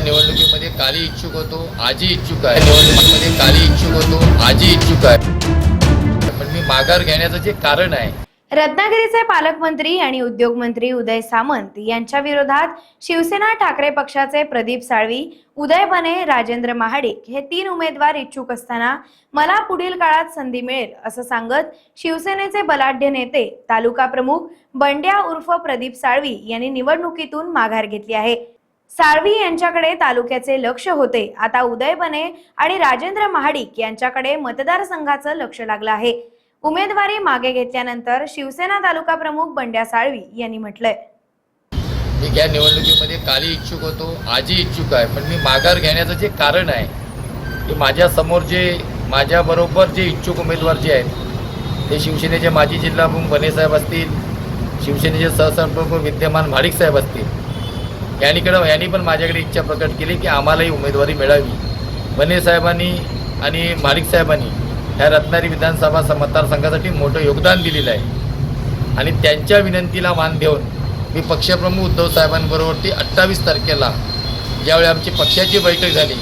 निवडणुकीमध्ये काली इच्छुक होतो, आजही इच्छुक आहे। निवडणुकीमध्ये काली इच्छुक होतो, आजही इच्छुक आहे, पण मी माघार घेण्याचं जे कारण आहे। रत्नागिरीचे पालकमंत्री आणि उद्योगमंत्री उदय सामंत यांच्या विरोधात शिवसेना ठाकरे पक्षाचे प्रदीप साळवी, उदय बने, राजेंद्र महाडिक हे 3 उमेदवार इच्छुक असताना मला पुढील काळात संधी मिळेल असं सांगत शिवसेनेचे बलाढ्य नेते तालुका प्रमुख बंड्या उर्फ प्रदीप साळवी यांनी निवडणुकीतून माघार घेतली आहे। साळवी यांच्याकडे तालुक्याचे लक्ष होते, आता उदय बने आणि राजेंद्र महाडिक यांच्याकडे मतदारसंघाचं लक्ष लागलं आहे। उमेदवारी मागे घेतल्यानंतर शिवसेना तालुका प्रमुख बंड्या साळवी यांनी म्हटलंय, मी या निवडणुकीमध्ये काली इच्छुक होतो, आजही इच्छुक आहे, पण मी माघार घेण्याचं जे कारण आहे की माझ्या समोर माझ्या बरोबर जे इच्छुक उमेदवार जे आहेत ते शिवसेनेचे माजी जिल्हा प्रमुख बने साहेब असतील, शिवसेनेचे सहसंप्रमुख विद्यमान महाडिक साहेब असतील। यांनी पण माझ्याकडे इच्छा प्रकट केली की आम्हालाही उमेदवारी मिळावी। बने साहेबांनी आणि महाडिक साहेबांनी ह्या रत्नागिरी विधानसभा मतदारसंघासाठी मोठं योगदान दिलेलं आहे आणि त्यांच्या विनंतीला मान देऊन मी पक्षप्रमुख उद्धव साहेबांबरोबर 28 तारखेला ज्यावेळी आमची पक्षाची बैठक झाली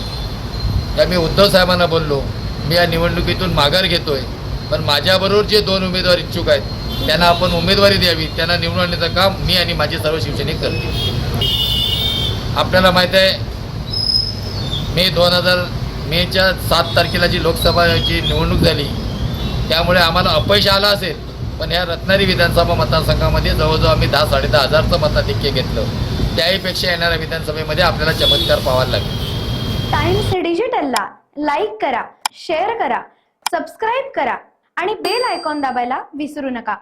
त्या मी उद्धव साहेबांना बोललो, मी या निवडणुकीतून माघार घेतोय, पण माझ्याबरोबर जे 2 उमेदवार इच्छुक आहेत त्यांना आपण उमेदवारी द्यावी, त्यांना निवडून आणण्याचं काम मी आणि माझे सर्व शिवसैनिक करतील। आपल्याला माहीत आहे मेच्या 7 तारखेला जी लोकसभाची निवडणूक झाली त्यामुळे आम्हाला अपयश आलं असेल, पण या रत्नागिरी विधानसभा मतदारसंघामध्ये जवळजवळ आम्ही 10-10.5 हजारचं मताधिक्य घेतलं। त्याहीपेक्षा येणाऱ्या विधानसभेमध्ये आपल्याला चमत्कार पाहायला लागेल। टाइम्स डिजिटलला लाईक करा, शेअर करा, सबस्क्राईब करा आणि बेल आयकॉन दाबायला विसरू नका।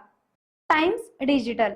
Times digital.